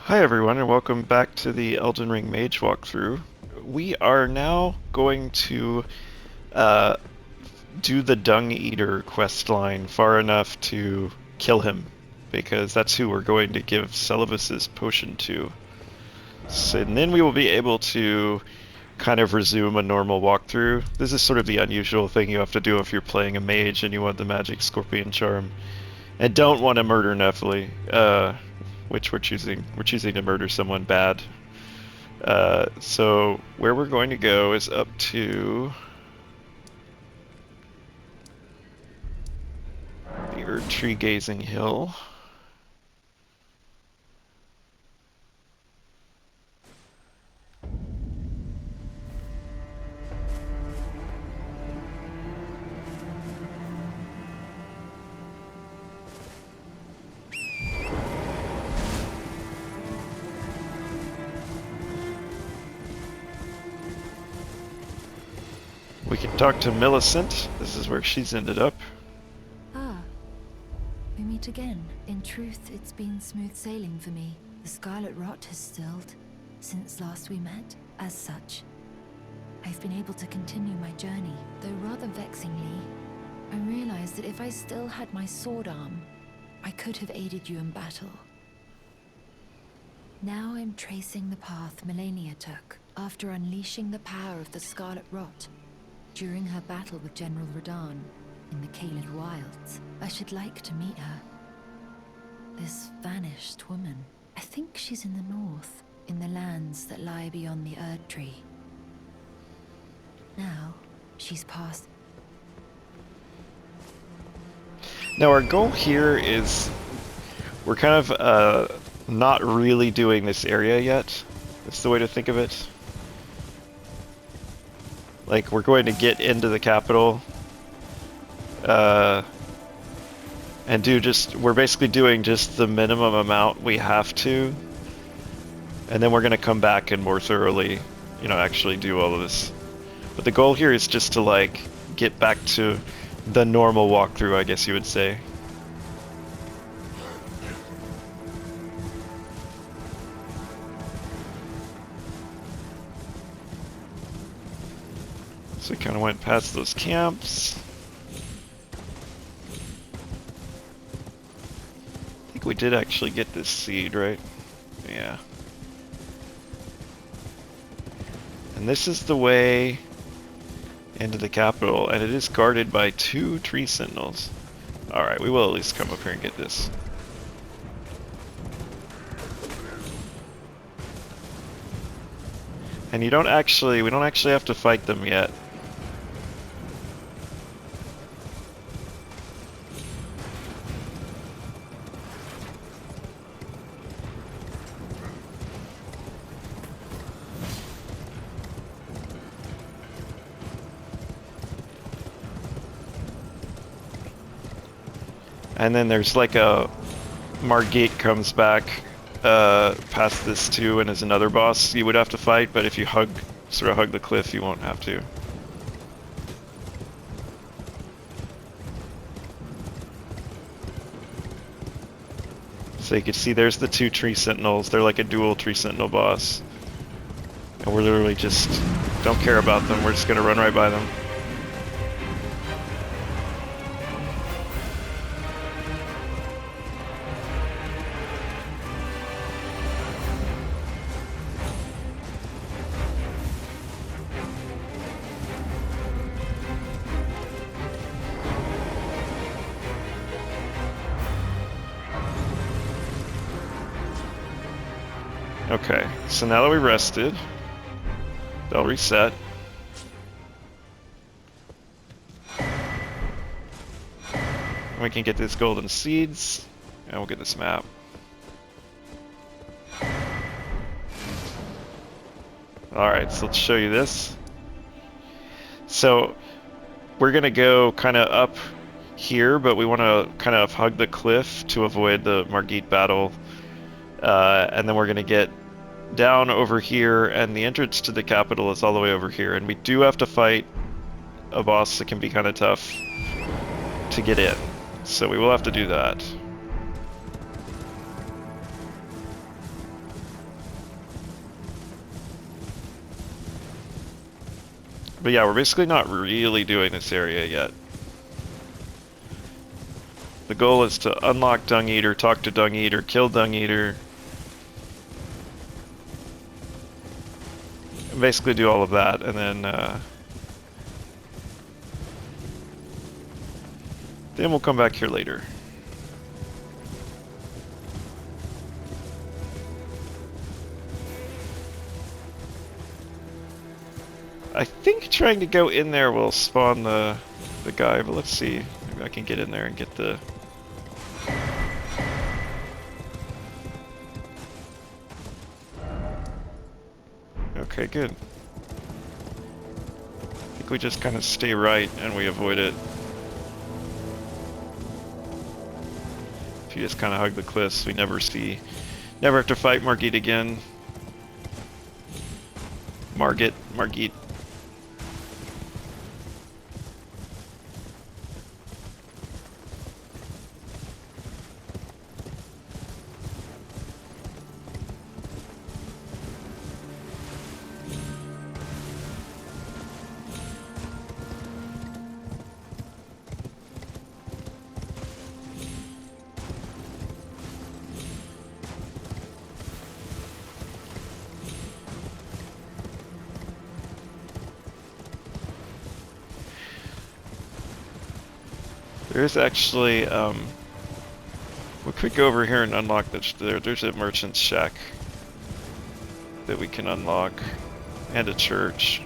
Hi everyone, and welcome back to the Elden Ring Mage walkthrough. We are now going to uh, do the Dung Eater quest line far enough to kill him, because that's who we're going to give Celibus's potion to. So, and then we will be able to kind of resume a normal walkthrough. This is sort of the unusual thing you have to do if you're playing a mage and you want the magic scorpion charm. And don't want to murder Nephilim, which we're choosing. We're choosing to murder someone bad. So where we're going to go is up to the Erd Tree Gazing Hill. We can talk to Millicent. This is where she's ended up. Ah, we meet again. In truth, it's been smooth sailing for me. The scarlet rot has stilled since last we met. As such, I've been able to continue my journey, though rather vexingly. I realized that if I still had my sword arm, I could have aided you in battle. Now I'm tracing the path Melania took after unleashing the power of the scarlet rot during her battle with General Radahn in the Caelid Wilds. I should like to meet her. This vanished woman. I think she's in the north, in the lands that lie beyond the Erd Tree. Now, she's passed. Now our goal here is we're kind of not really doing this area yet. That's the way to think of it. Like, we're going to get into the capital, and we're basically doing just the minimum amount we have to, and then we're going to come back and more thoroughly, actually do all of this. But the goal here is just to, like, get back to the normal walkthrough, I guess you would say. So we kind of went past those camps. I think we did actually get this seed, right? Yeah. And this is the way into the capital, and it is guarded by 2 tree sentinels. Alright, we will at least come up here and get this. And we don't actually have to fight them yet. And then there's like a Margate comes back past this too, and is another boss you would have to fight, but if you sort of hug the cliff, you won't have to. So you can see there's the 2 tree sentinels. They're like a dual tree sentinel boss. And we're literally just don't care about them. We're just gonna run right by them. Okay, so now that we rested, they'll reset. And we can get these golden seeds, and we'll get this map. Alright, so let's show you this. So, we're gonna go kind of up here, but we want to kind of hug the cliff to avoid the Margit battle. And then we're gonna get down over here, and the entrance to the capital is all the way over here, and we do have to fight a boss that can be kind of tough to get in, so we will have to do that. But yeah, we're basically not really doing this area yet. The goal is to unlock Dung Eater, talk to Dung Eater, kill Dung Eater. And basically do all of that, and then we'll come back here later. I think trying to go in there will spawn the guy, but let's see. Maybe I can get in there and get the... Okay, good. I think we just kind of stay right and we avoid it. If you just kind of hug the cliffs, we never have to fight Margit again. Margit. There's actually, we could go over here and unlock this. There's a merchant's shack that we can unlock, and a church.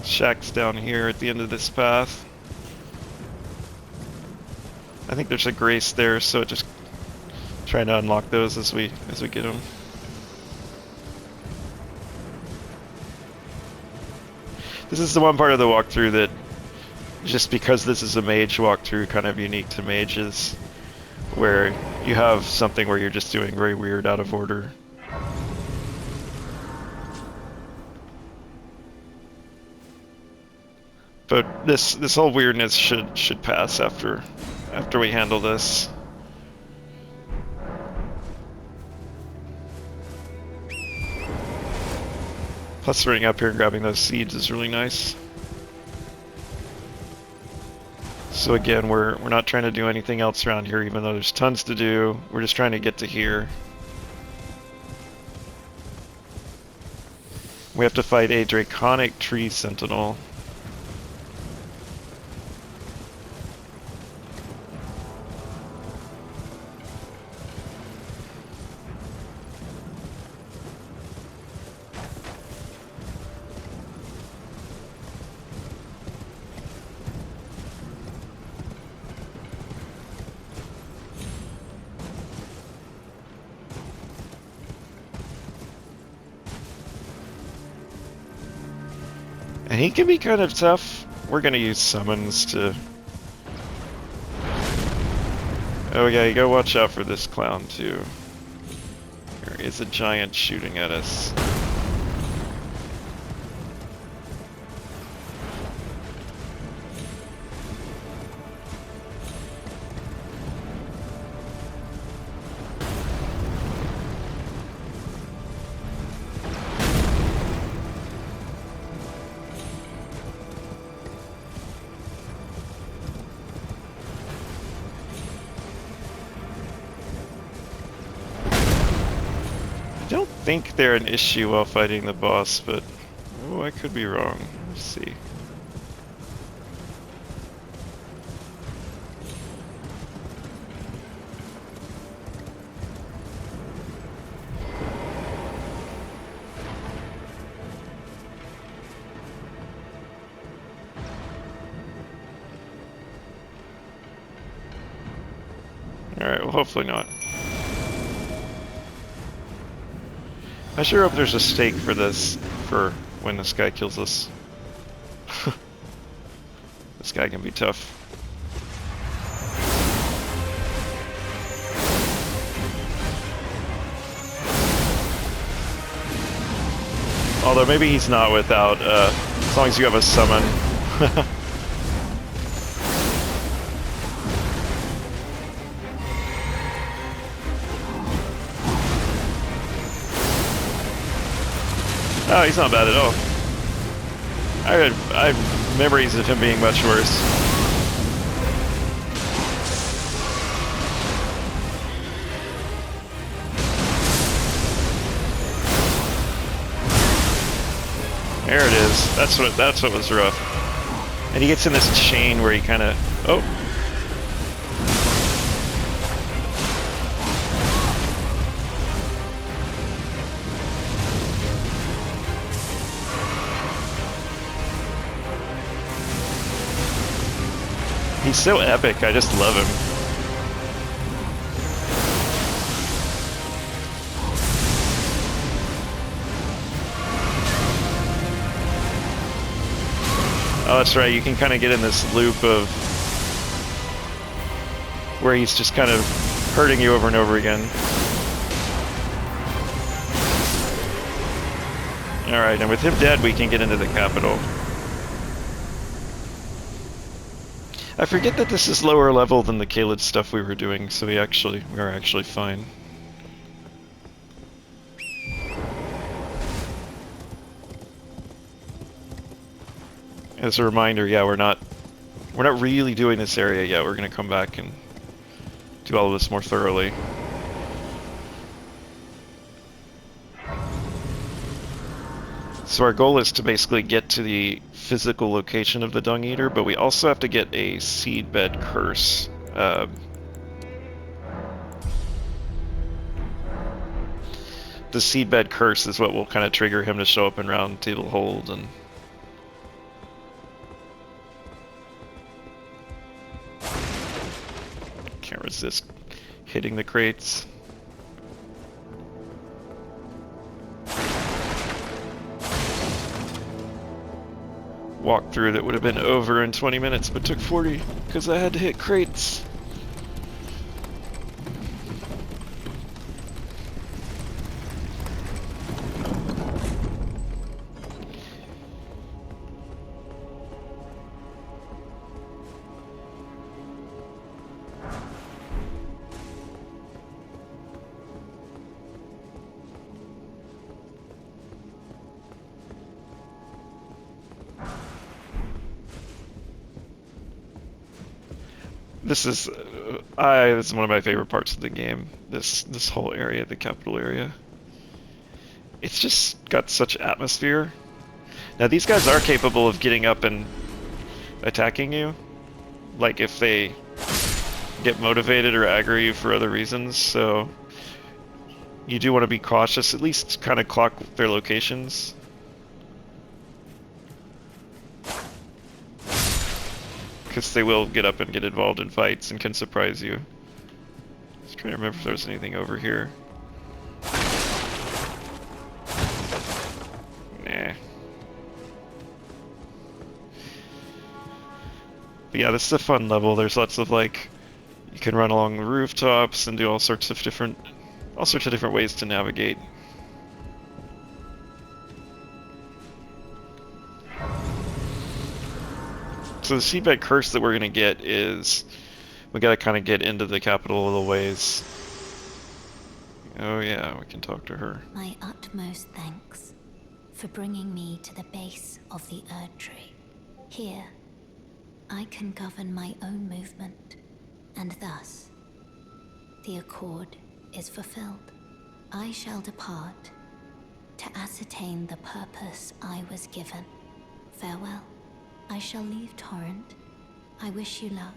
Shack's down here at the end of this path. I think there's a grace there, so just trying to unlock those as we get them. This is the one part of the walkthrough that, just because this is a mage walkthrough, kind of unique to mages, where you have something where you're just doing very weird, out of order. But this whole weirdness should pass after we handle this. Plus running up here and grabbing those seeds is really nice. So again, we're not trying to do anything else around here, even though there's tons to do. We're just trying to get to here. We have to fight a draconic tree sentinel. And he can be kind of tough. We're gonna use summons to... Oh yeah, you gotta watch out for this clown too. There is a giant shooting at us. I don't think they're an issue while fighting the boss, but oh, I could be wrong. Let's see. Alright, well hopefully not. I sure hope there's a stake for this, for when this guy kills us. This guy can be tough. Although maybe he's not without, as long as you have a summon. Oh, he's not bad at all. I have memories of him being much worse. There it is. That's what was rough. And he gets in this chain where he kind of... Oh. He's so epic, I just love him. Oh, that's right, you can kind of get in this loop of where he's just kind of hurting you over and over again. Alright, and with him dead, we can get into the capital. I forget that this is lower level than the Caelid stuff we were doing, so we are actually fine. As a reminder, yeah, we're not really doing this area yet. We're gonna come back and do all of this more thoroughly. So our goal is to basically get to the physical location of the Dung Eater, but we also have to get a seedbed curse. The seedbed curse is what will kind of trigger him to show up in Round Table Hold, and can't resist hitting the crates. Walkthrough that would have been over in 20 minutes, but took 40 because I had to hit crates. This is one of my favorite parts of the game. This whole area, the capital area. It's just got such atmosphere. Now these guys are capable of getting up and attacking you, like if they get motivated or aggro you for other reasons. So you do want to be cautious. At least kind of clock their locations. Because they will get up and get involved in fights and can surprise you. Just trying to remember if there's anything over here. Nah. But yeah, this is a fun level. There's lots of like, you can run along the rooftops and do all sorts of different ways to navigate. So the seabed curse that we're gonna get is, we gotta kind of get into the capital a little ways. Oh yeah, we can talk to her. My utmost thanks for bringing me to the base of the Erd Tree. Here, I can govern my own movement, and thus, the accord is fulfilled. I shall depart to ascertain the purpose I was given. Farewell. I shall leave Torrent. I wish you luck.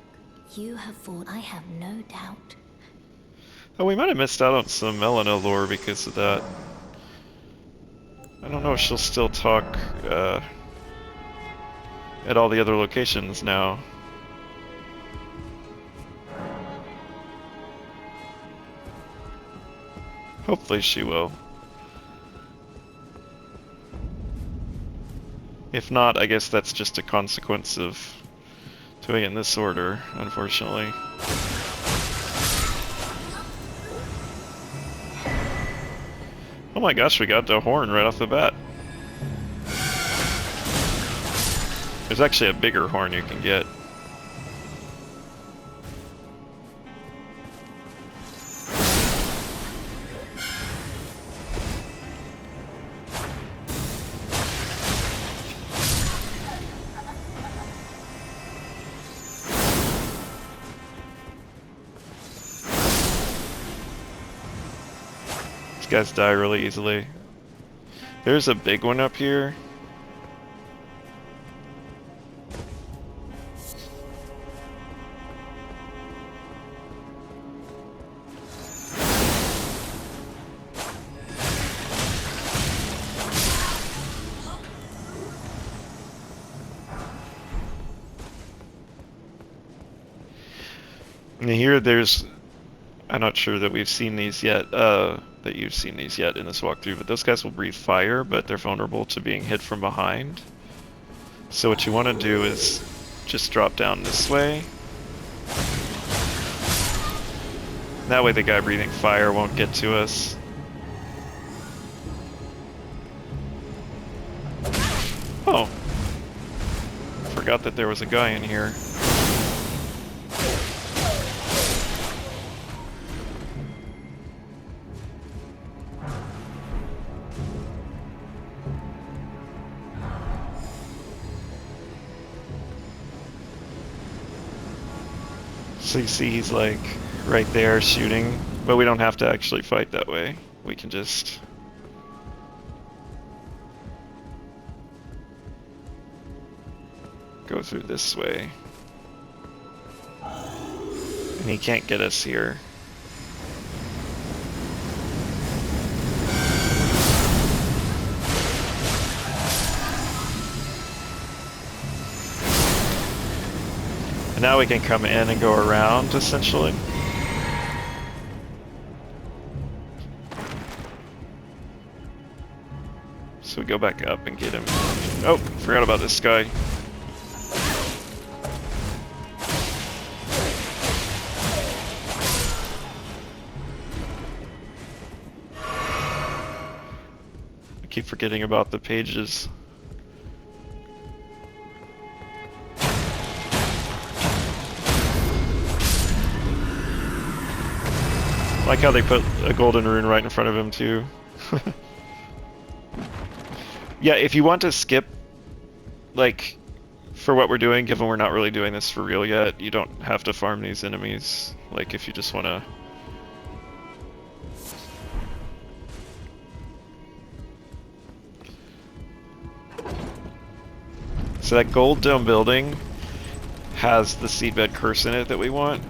You have fought, I have no doubt. Oh, we might have missed out on some Melina lore because of that. I don't know if she'll still talk at all the other locations now. Hopefully she will. If not, I guess that's just a consequence of doing it in this order, unfortunately. Oh my gosh, we got the horn right off the bat. There's actually a bigger horn you can get. guys die really easily. There's a big one up here. And here there's, I'm not sure that we've seen these yet, that you've seen these yet in this walkthrough, but those guys will breathe fire, but they're vulnerable to being hit from behind. So what you want to do is just drop down this way. That way the guy breathing fire won't get to us. Oh. Forgot that there was a guy in here. So you see he's like right there shooting, but we don't have to actually fight that way. We can just go through this way. And he can't get us here. And now we can come in and go around, essentially. So we go back up and get him. Oh, forgot about this guy. I keep forgetting about the pages. I like how they put a golden rune right in front of him too. Yeah, if you want to skip, like, for what we're doing, given we're not really doing this for real yet, you don't have to farm these enemies. Like, if you just want to... So that gold dome building has the seedbed curse in it that we want.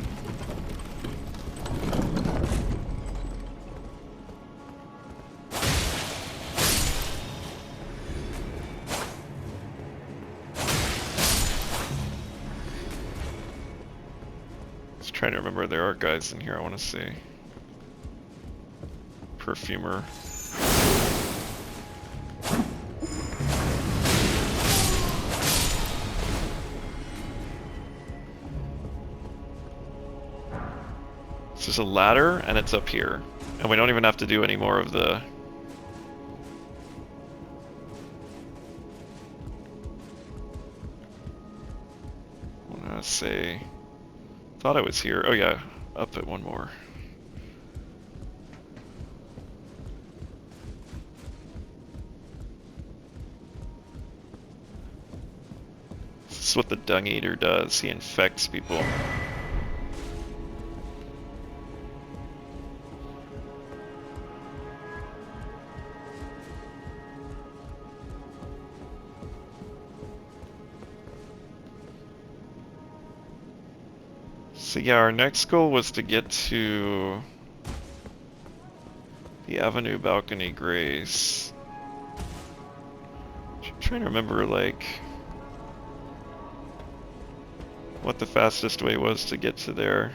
Trying to remember, there are guys in here I want to see. Perfumer. So there's a ladder and it's up here. And we don't even have to do any more of the... I want to say... Thought I was here. Oh yeah, up at one more. This is what the Dung Eater does. He infects people. So yeah, our next goal was to get to the Avenue Balcony Grace. I'm trying to remember, like, what the fastest way was to get to there.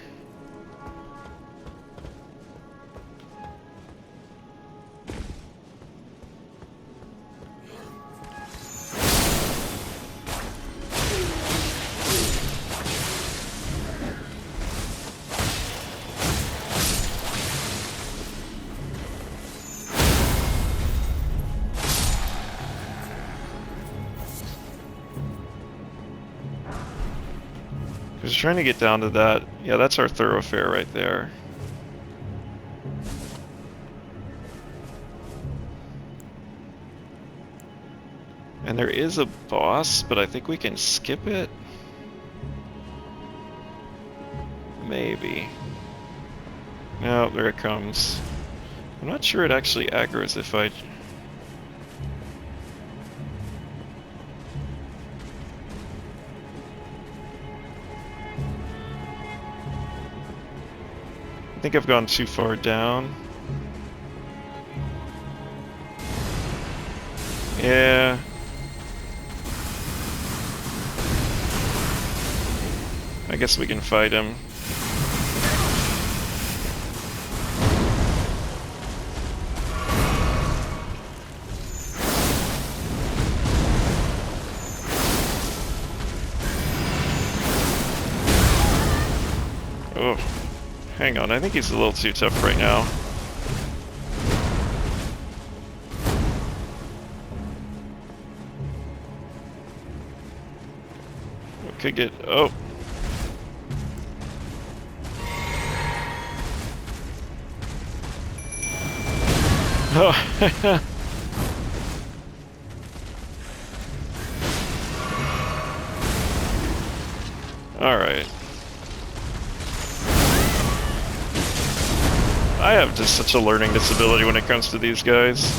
Just trying to get down to that. Yeah, that's our thoroughfare right there. And there is a boss, but I think we can skip it. Maybe. No, there it comes. I'm not sure it actually aggroes if I... I think I've gone too far down. Yeah. I guess we can fight him. Oh, hang on. I think he's a little too tough right now. We could get... Oh. Oh. Alright. I have just such a learning disability when it comes to these guys.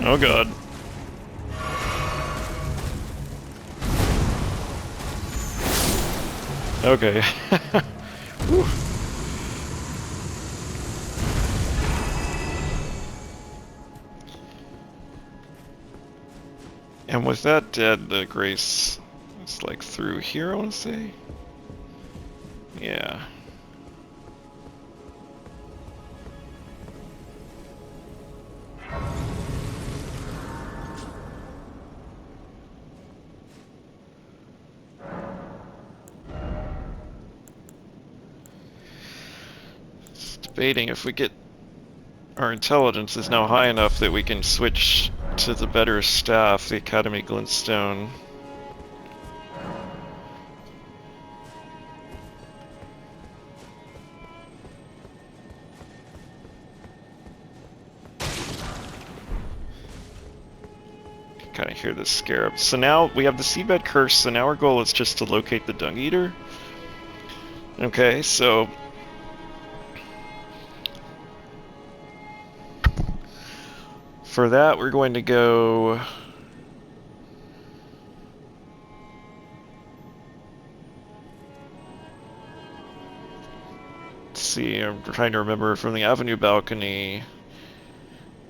Oh god. Okay. Whew. And with that dead, the grace is like through here, I want to say? Yeah. Just debating if we get... Our intelligence is now high enough that we can switch to the better staff, the Academy Glintstone. Kind of hear the scarab. So now we have the Seabed Curse, so now our goal is just to locate the Dung Eater. Okay, so... For that, we're going to go... Let's see, I'm trying to remember from the Avenue balcony.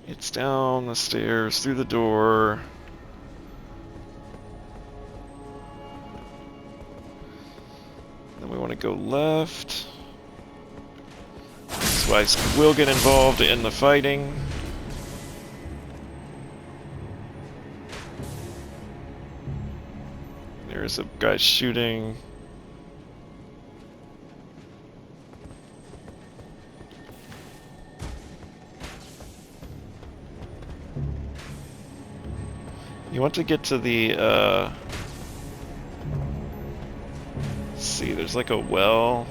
It's down the stairs, through the door. Then we want to go left. So I will get involved in the fighting. There's a guy shooting. You want to get to the, let's see, there's like a well.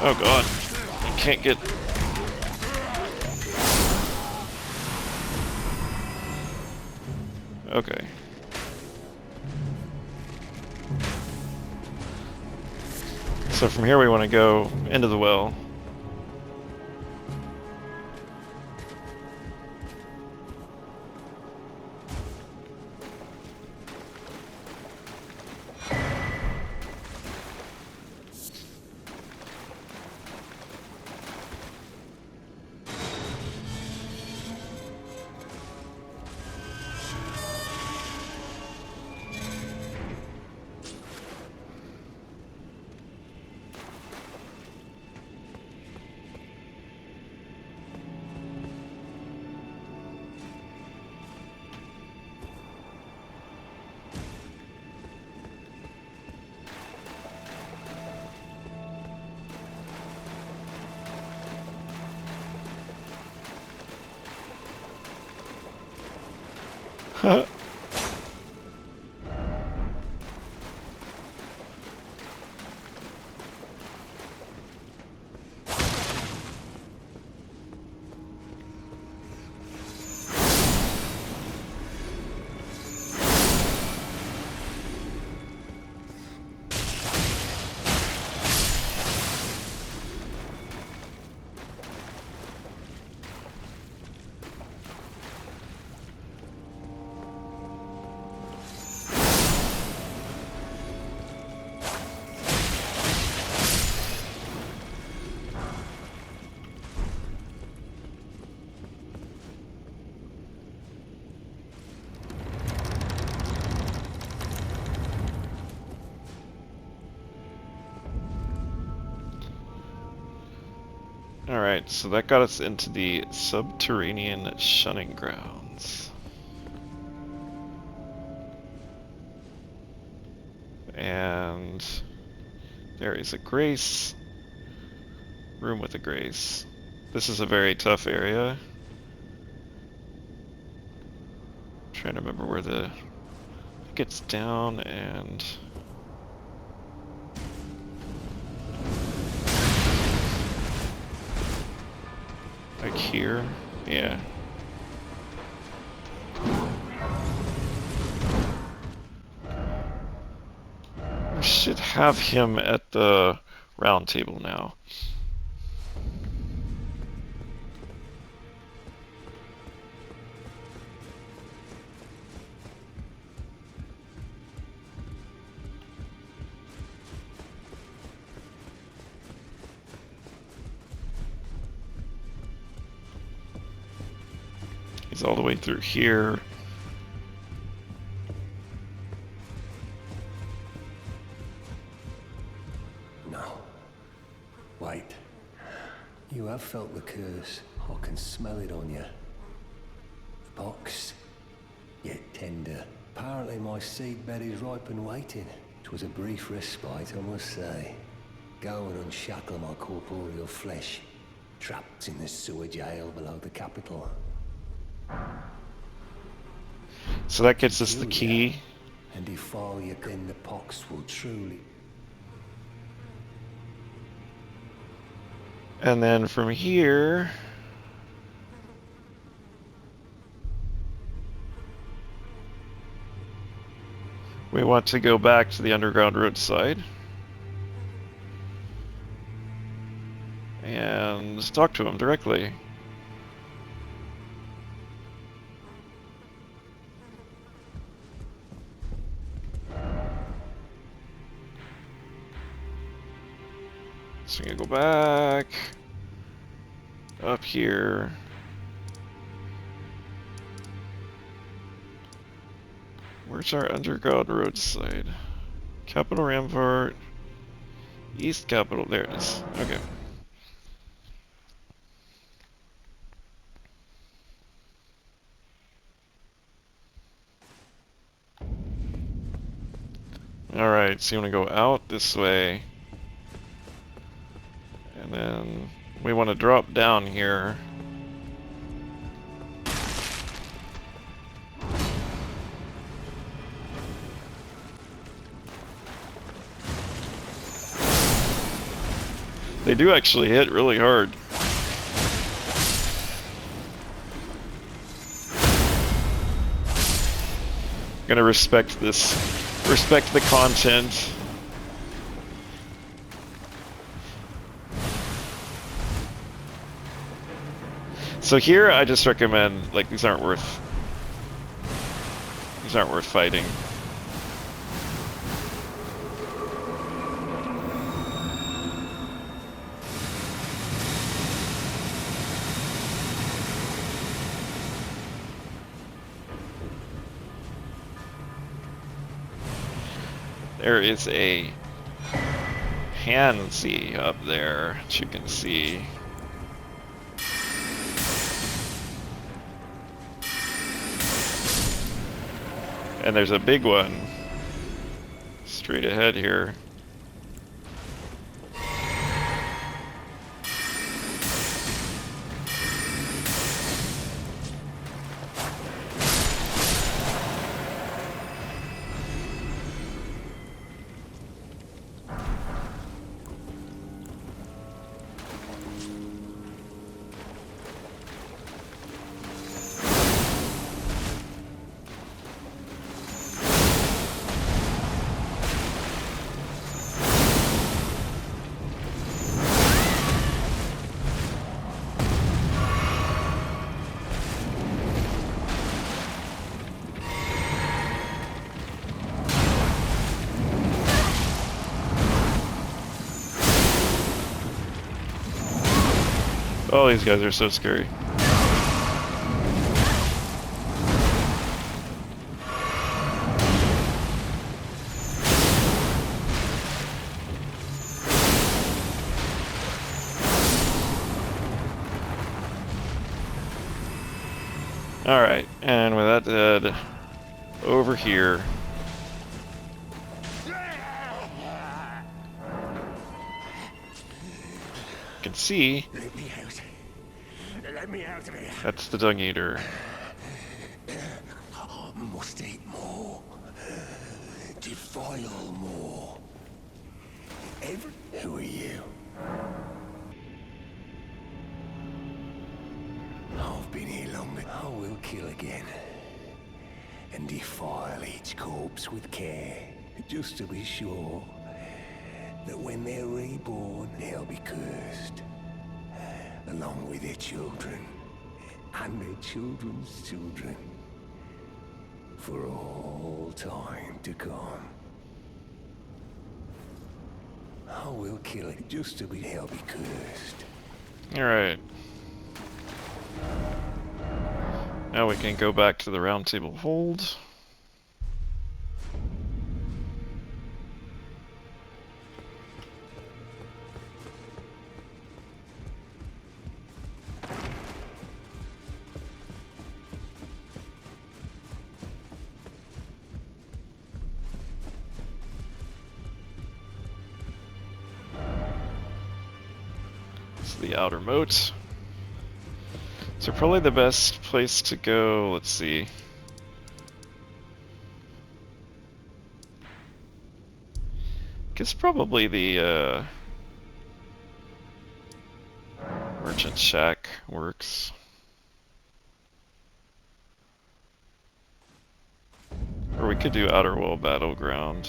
Oh god, I can't get... Okay. So from here we want to go into the well. Alright, so that got us into the subterranean shunning grounds. And there is a grace. Room with a grace. This is a very tough area. Trying to remember where the... I think it's down and... like here? Yeah. We should have him at the round table now. He's all the way through here. No. Wait. You have felt the curse. I can smell it on you. The box, yet tender. Apparently my seedbed is ripe and waiting. 'Twas a brief respite, I must say. Go and unshackle my corporeal flesh, trapped in the sewer jail below the capital. So that gets us the key. And if all you then the pox will truly... And then from here... we want to go back to the underground roadside. And talk to him directly. So I'm gonna go back up here. Where's our underground roadside? Capital Rampart, East Capital. There it is. Okay. All right. So you want to go out this way. And then we want to drop down here. They do actually hit really hard. Gonna respect this. Respect the content. So here, I just recommend, like, these aren't worth fighting. There is a pansy up there, that you can see. And there's a big one straight ahead here. Oh, these guys are so scary. Alright, and with that dead, over here. You can see. Let me out. Let me out of here. That's the Dung Eater. Must eat more. Defile more. Who are you? I've been here long. I will kill again. And defile each corpse with care. Just to be sure that when they're reborn, they'll be cursed. Along with their children. And their children's children. For all time to come. I will kill it just to be held be cursed. Alright. Now we can go back to the round table hold. The outer moat. So probably the best place to go, let's see. Guess probably the merchant shack works. Or we could do outer wall battleground.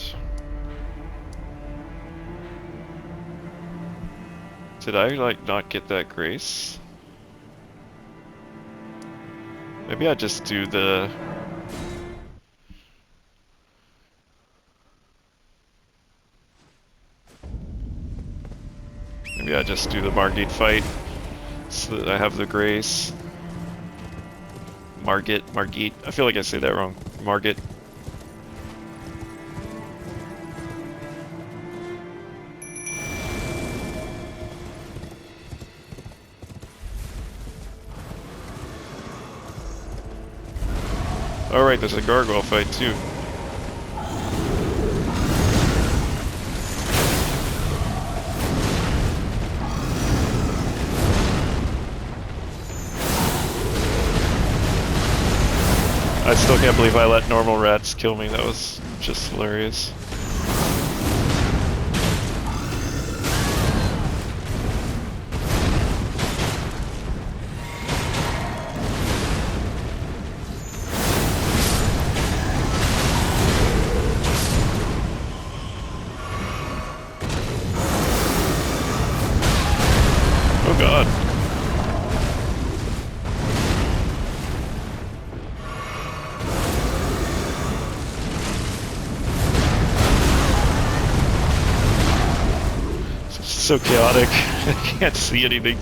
Did I, like, not get that grace? Maybe I just do the... Maybe I just do the Margate fight, so that I have the grace. Margate, I feel like I say that wrong. Margate. Alright, there's a gargoyle fight too. I still can't believe I let normal rats kill me, that was just hilarious. Oh god. It's so chaotic. I can't see anything.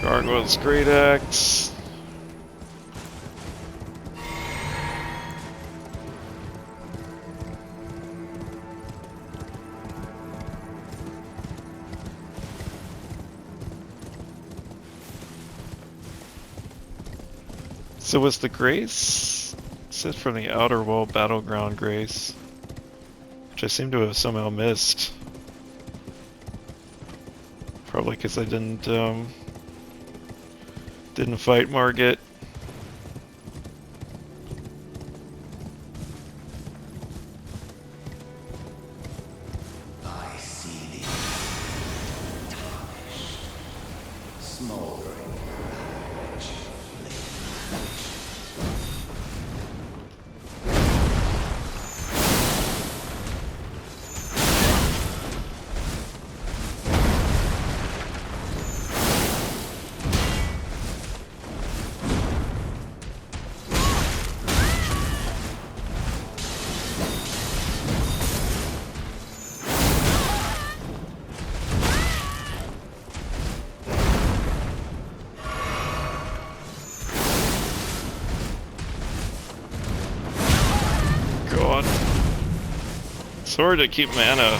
Gargoyle's great axe. So was the grace? It said from the outer wall battleground grace, which I seem to have somehow missed. Probably because I didn't fight Margate. I see the tarnish, smoldering ravage, sword to keep mana.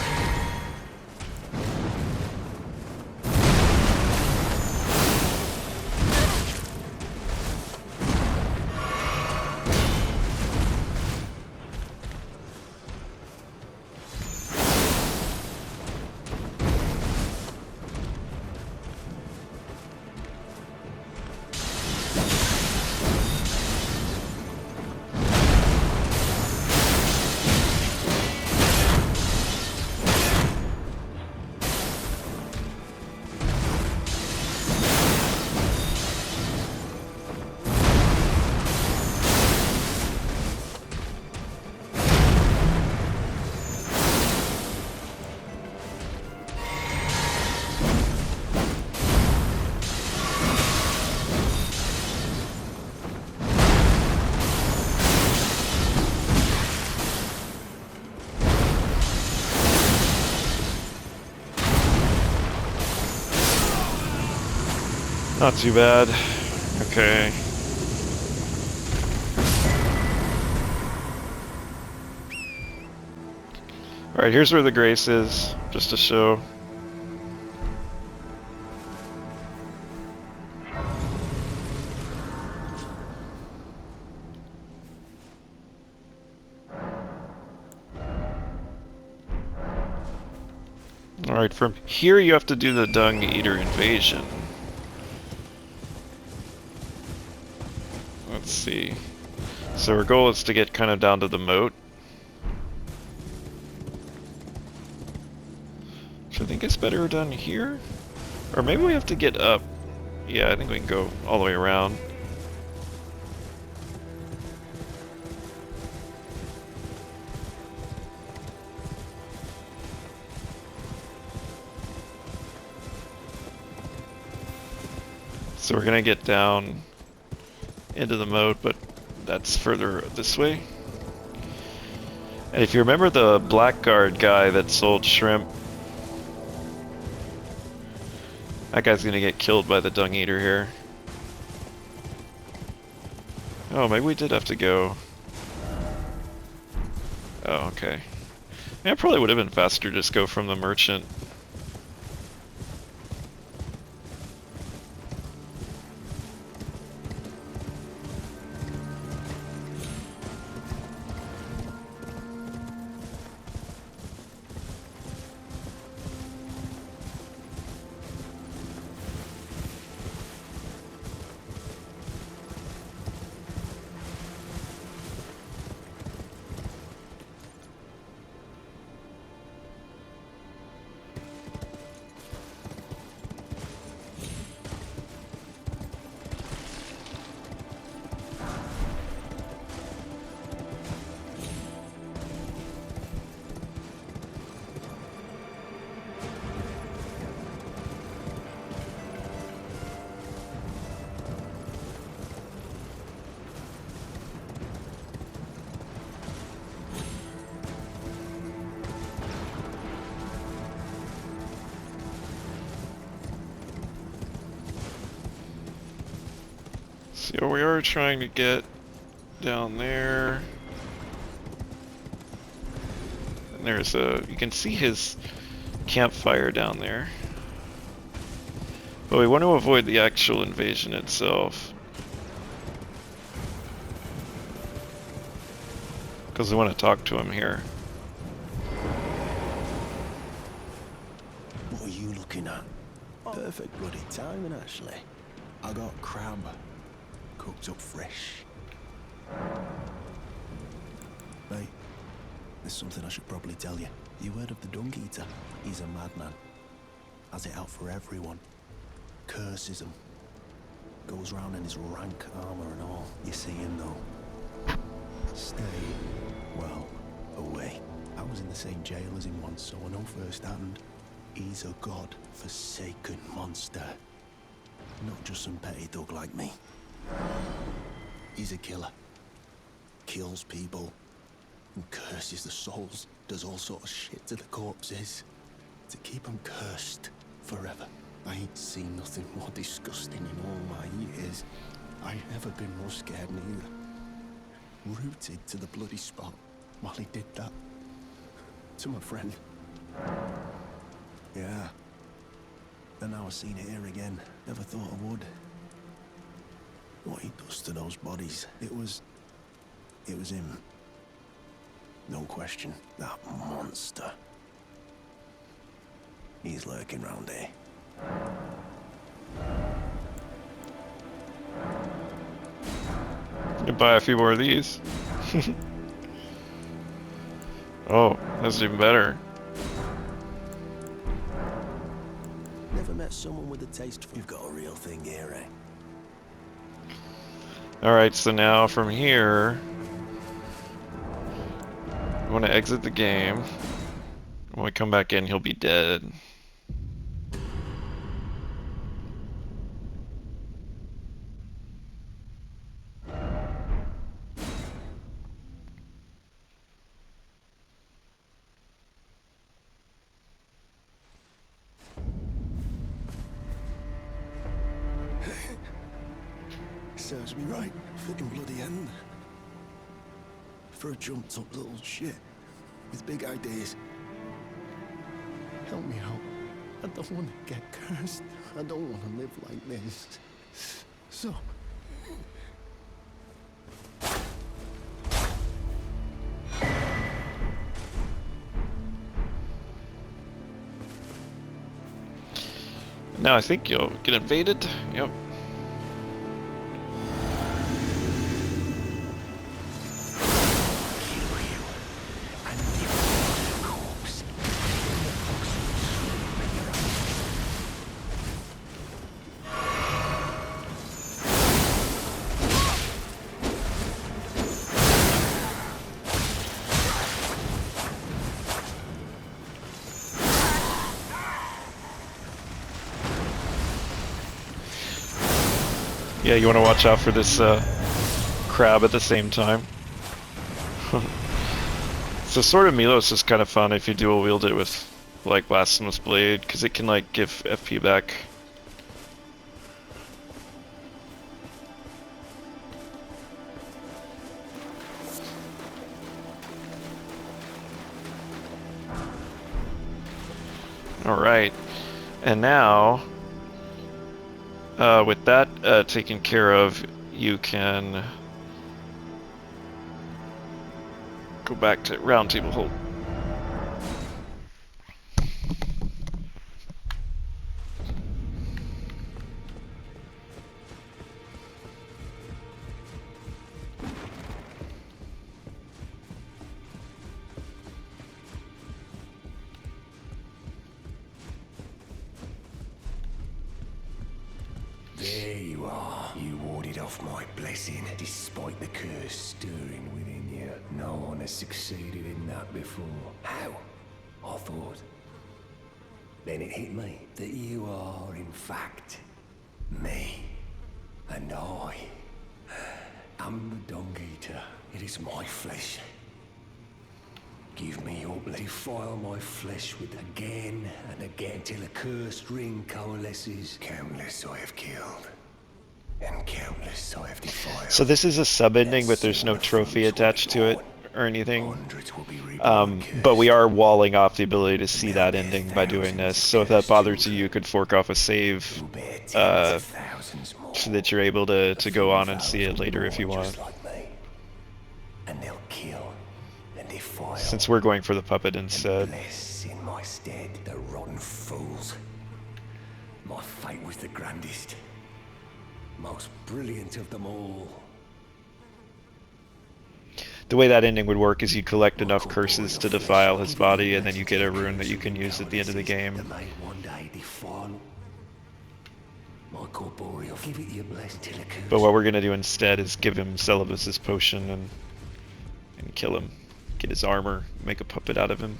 Not too bad. Okay. Alright, here's where the grace is, just to show. Alright, from here you have to do the Dung Eater invasion. Let's see. So our goal is to get kind of down to the moat. Which I think is better done here? Or maybe we have to get up. Yeah, I think we can go all the way around. So we're gonna get down into the moat, but that's further this way. And if you remember the blackguard guy that sold shrimp, that guy's gonna get killed by the Dung Eater here. Oh, maybe we did have to go. Oh, okay. Yeah, it probably would have been faster to just go from the merchant. So we are trying to get down there. And there's a, you can see his campfire down there. But we want to avoid the actual invasion itself. Because we want to talk to him here. What are you looking at? Perfect bloody timing, actually. I got crab cooked up fresh. Mate, there's something I should probably tell you. You heard of the Dung Eater? He's a madman. Has it out for everyone. Curses them. Goes round in his rank armor and all. You see him though. Stay, well, away. I was in the same jail as him once, so I know firsthand. He's a god-forsaken monster. Not just some petty thug like me. He's a killer. Kills people. And curses the souls. Does all sort of shit to the corpses. To keep them cursed forever. I ain't seen nothing more disgusting in all my years. I ain't never been more scared neither. Rooted to the bloody spot while he did that. to my friend. Yeah. And now I've seen it here again. Never thought I would. What he does to those bodies, it was him. No question. That monster. He's lurking round here. You can buy a few more of these. Oh, that's even better. Never met someone with a taste for... You've got a real thing here, eh? Alright, so now from here, I want to exit the game. When we come back in, he'll be dead. Serves me right. Fucking bloody end. For a jumped up little shit with big ideas. Help me out. I don't want to get cursed. I don't want to live like this. So... Now I think you'll get invaded. Yep. Yeah, you want to watch out for this crab at the same time. So Sword of Milos is kind of fun if you dual wield it with like Blasphemous Blade, because it can like give FP back. Alright, and now with that taken care of, you can go back to Round Table Hold. There you are. You warded off my blessing, despite the curse stirring within you. No one has succeeded in that before. How? I thought. Then it hit me that you are, in fact, me. And I am the Dung Eater. It is my flesh. Give me up, defile my flesh with again and again till a cursed ring coalesces. Countless I have killed, and countless I have defiled. So this is a sub-ending, but there's no trophy attached to it or anything. But we are walling off the ability to see that ending by doing this. So if that bothers you, you could fork off a save so that you're able to go on and see it later if you want. And they'll kill and defile. Since we're going for the puppet instead. Bless in my stead the rotten fools. My fate was the grandest, most brilliant of them all. The way that ending would work is you collect enough curses to defile his body, and then you get a rune that you can use at the end of the game. But what we're gonna do instead is give him Celibus's potion and kill him. Get his armor, make a puppet out of him.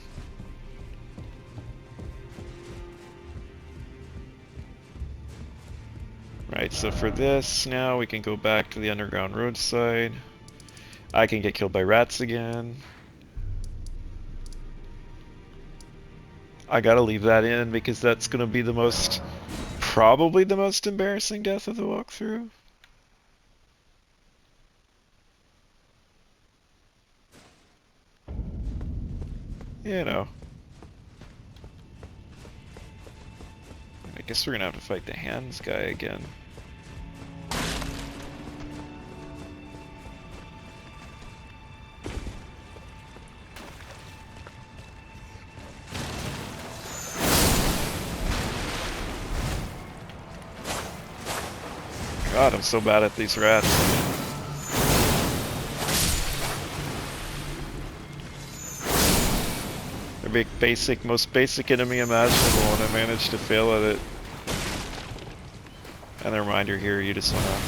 Right, so for this, now we can go back to the underground roadside. I can get killed by rats again. I gotta leave that in because that's gonna be the most, probably the most embarrassing death of the walkthrough. You know. I guess we're gonna have to fight the hands guy again. God, I'm so bad at these rats. They're basic, most basic enemy imaginable, and I managed to fail at it. And a reminder here, you just wanna...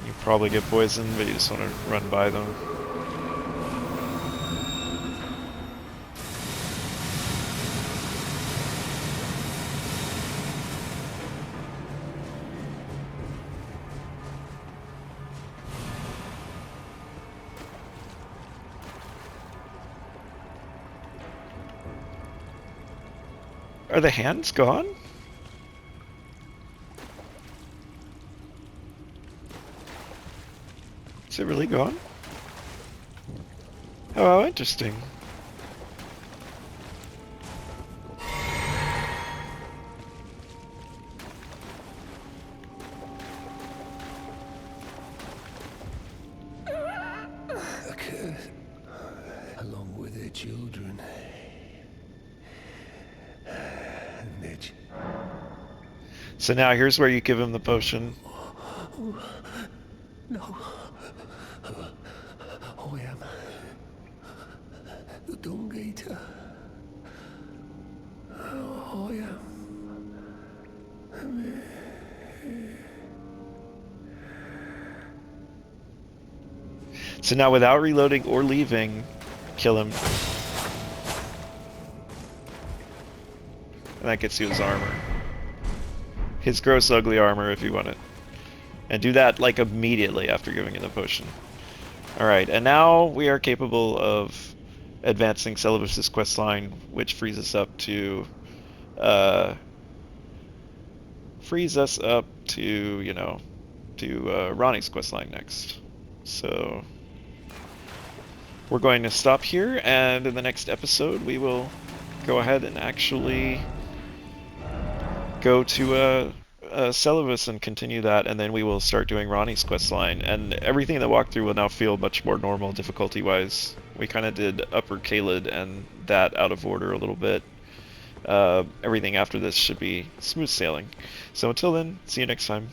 You probably get poisoned, but you just wanna run by them. Are the hands gone? Is it really gone? Oh, how interesting. A curse, along with their children. And Mage. So now here's where you give him the potion. No. I am the Dung Eater. I am. So now without reloading or leaving, kill him. And that gets you his armor. His gross ugly armor if you want it. And do that like immediately after giving him the potion. Alright, and now we are capable of advancing Celibus's questline, which frees us up to you know, do Ronnie's questline next. So we're going to stop here, and in the next episode we will go ahead and actually go to Celibus and continue that, and then we will start doing Ronnie's questline, and everything in the walkthrough will now feel much more normal difficulty-wise. We kind of did Upper Kaled and that out of order a little bit. Everything after this should be smooth sailing. So until then, see you next time.